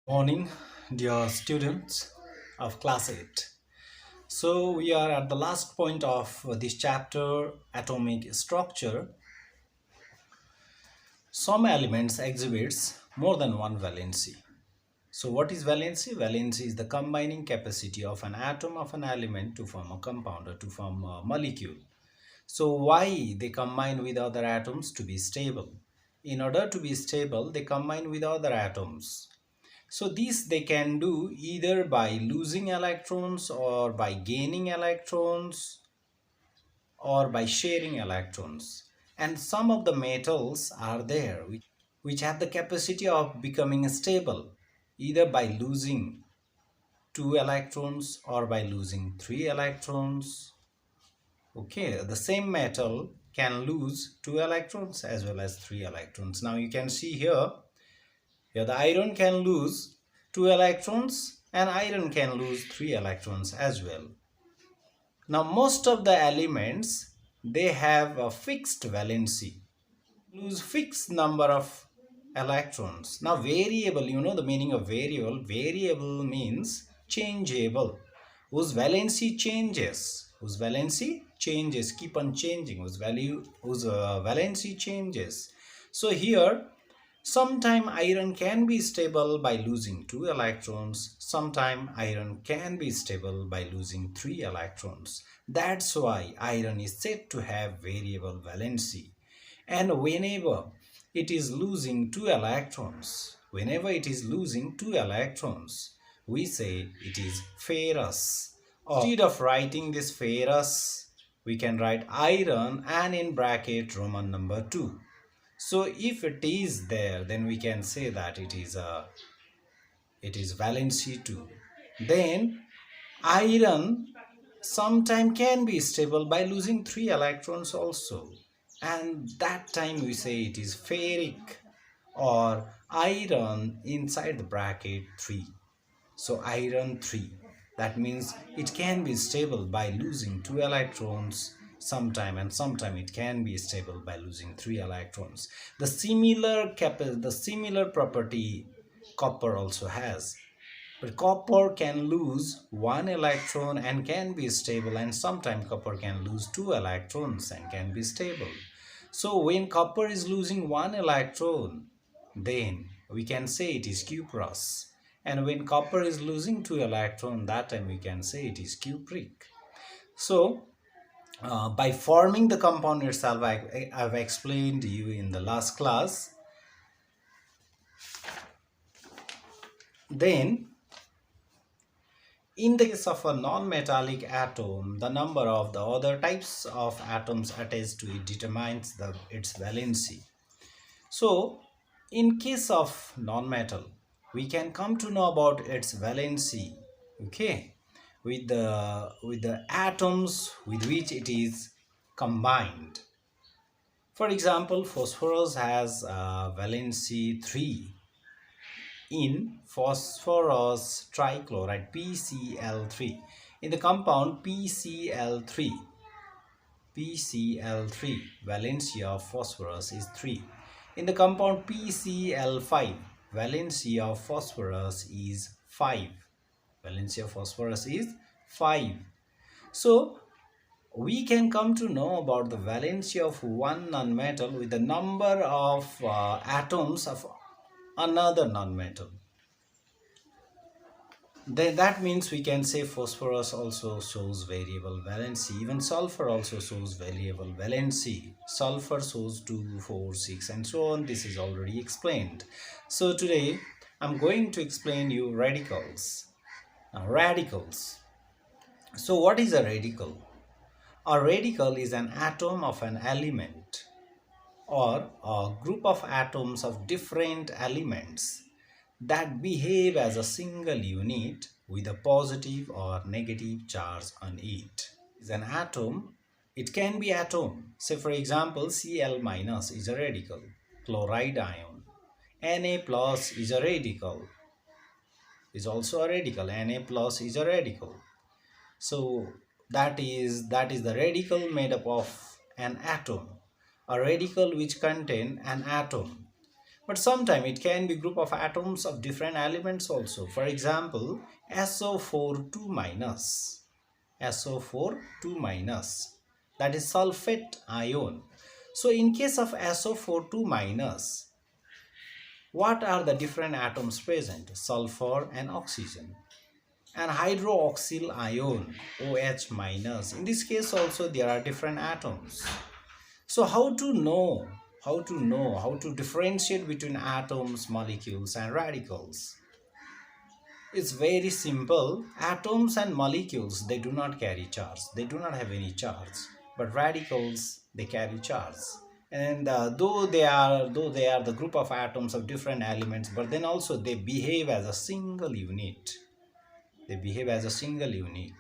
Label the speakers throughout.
Speaker 1: Morning, dear students of class 8. So, we are at the last point of this chapter, atomic structure. Some elements exhibits more than one valency. So, what is valency? Valency is the combining capacity of an atom of an element to form a compound or to form a molecule. So, why they combine with other atoms to be stable? In order to be stable, they combine with other atoms. So this they can do either by losing electrons or by gaining electrons or by sharing electrons. And some of the metals are there which have the capacity of becoming stable either by losing two electrons or by losing three electrons. Okay, the same metal can lose two electrons as well as three electrons. Now you can see here the iron can lose two electrons and iron can lose three electrons as well. Now most of the elements they have a fixed valency, lose fixed number of electrons. Now variable, you know the meaning of variable. Variable means changeable, whose valency changes, keep on changing, whose valency changes. So here sometime iron can be stable by losing two electrons, sometime iron can be stable by losing three electrons. That's why iron is said to have variable valency. And whenever it is losing two electrons, we say it is ferrous. Instead of writing this ferrous, we can write iron and in bracket Roman number 2. So if it is there, then we can say that it is valency 2. Then iron sometime can be stable by losing three electrons also, and that time we say it is ferric or iron inside the bracket 3. So iron 3, that means it can be stable by losing two electrons sometime, and sometime it can be stable by losing three electrons. The similar property copper also has. But copper can lose one electron and can be stable, and sometimes copper can lose two electrons and can be stable. So when copper is losing one electron, then we can say it is cuprous. And when copper is losing two electrons, that time we can say it is cupric. So by forming the compound itself, I've explained to you in the last class. Then in the case of a non-metallic atom, the number of the other types of atoms attached to it determines its valency. So, in case of non-metal, we can come to know about its valency, okay, with the atoms with which it is combined. For example, phosphorus has valency 3 in phosphorus trichloride PCl3. In the compound PCl3 valency of phosphorus is 3. In the compound PCl5 valency of phosphorus is 5. Valency of phosphorus is 5. So we can come to know about the valency of one nonmetal with the number of atoms of another nonmetal. Then that means we can say phosphorus also shows variable valency. Even sulfur also shows variable valency. Sulfur shows 2, 4, 6 and so on. This is already explained. So today I'm going to explain you radicals. Now, radicals. So what is a radical? A radical is an atom of an element or a group of atoms of different elements that behave as a single unit with a positive or negative charge on it. Is an atom, it can be atom. Say for example, Cl minus is a radical, chloride ion. Na plus is a radical, is also a radical. Na plus is a radical. So that is the radical made up of an atom. A radical which contain an atom. But sometimes it can be group of atoms of different elements also. For example, SO4 2 minus. SO4 2 minus. That is sulfate ion. So in case of SO4 2 minus, what are the different atoms present? Sulfur and oxygen. And hydroxyl ion, OH minus. In this case also there are different atoms. So how to differentiate between atoms, molecules and radicals? It's very simple. Atoms and molecules, they do not carry charge. They do not have any charge. But radicals, they carry charge. And though they are the group of atoms of different elements, but then also they behave as a single unit. They behave as a single unit.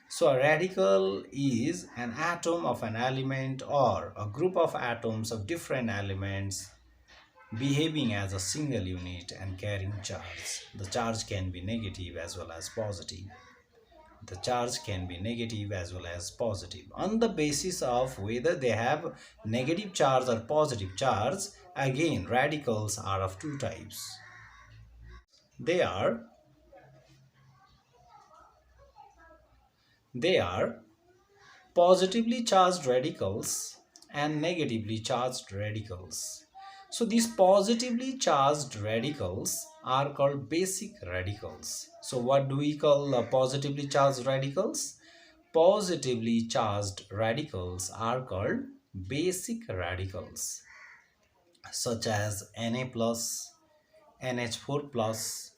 Speaker 1: So a radical is an atom of an element or a group of atoms of different elements behaving as a single unit and carrying charge. The charge can be negative as well as positive. The charge can be negative as well as positive. On the basis of whether they have negative charge or positive charge, again radicals are of two types. They are positively charged radicals and negatively charged radicals. So these positively charged radicals are called basic radicals. So what do we call positively charged radicals? Positively charged radicals are called basic radicals, such as Na plus, NH4 plus,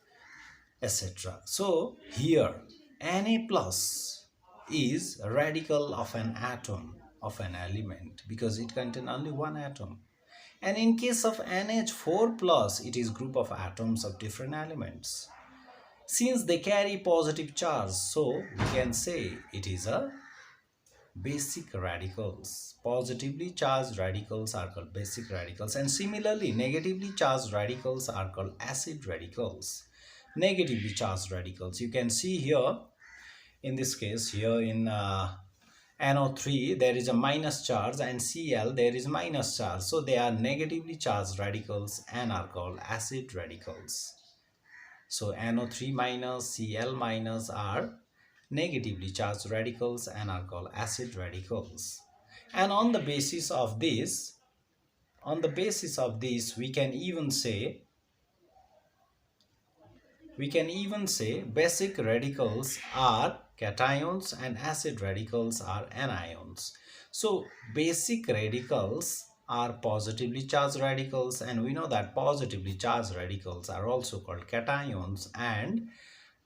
Speaker 1: etc. So here Na plus is a radical of an atom of an element because it contains only one atom. And in case of NH4 plus, it is group of atoms of different elements. Since they carry positive charge, so we can say it is a basic radicals. Positively charged radicals are called basic radicals, and similarly negatively charged radicals are called acid radicals. Negatively charged radicals, you can see here in this case here in NO3 there is a minus charge and Cl there is minus charge, so they are negatively charged radicals and are called acid radicals. So NO3 minus, Cl minus are negatively charged radicals and are called acid radicals. And on the basis of this we can even say basic radicals are cations and acid radicals are anions. So basic radicals are positively charged radicals, and we know that positively charged radicals are also called cations, and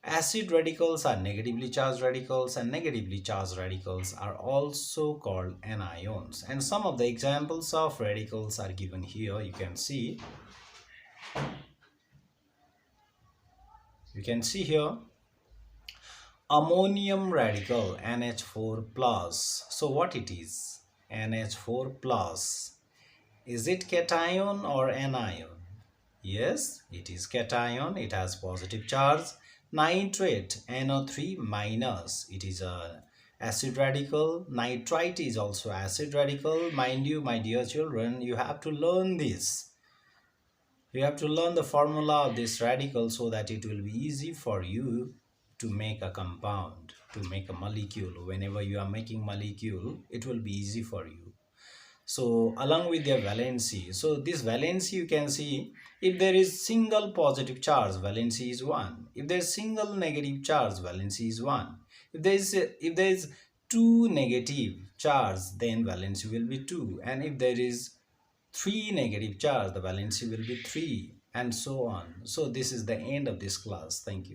Speaker 1: acid radicals are negatively charged radicals, and negatively charged radicals are also called anions. And some of the examples of radicals are given here. You can see here ammonium radical NH4 plus. So what it is? NH4 plus. Is it cation or anion? Yes, it is cation. It has positive charge. Nitrate NO3 minus. It is a acid radical. Nitrite is also acid radical. Mind you, my dear children, you have to learn this. You have to learn the formula of this radical so that it will be easy for you to make a compound, to make a molecule. Whenever you are making molecule, it will be easy for you. So along with their valency, so this valency you can see, if there is single positive charge, valency is 1. If there is single negative charge, valency is 1. If there is two negative charge, then valency will be 2. And if there is 3 negative charge, the valency will be 3, and so on. So this is the end of this class. Thank you.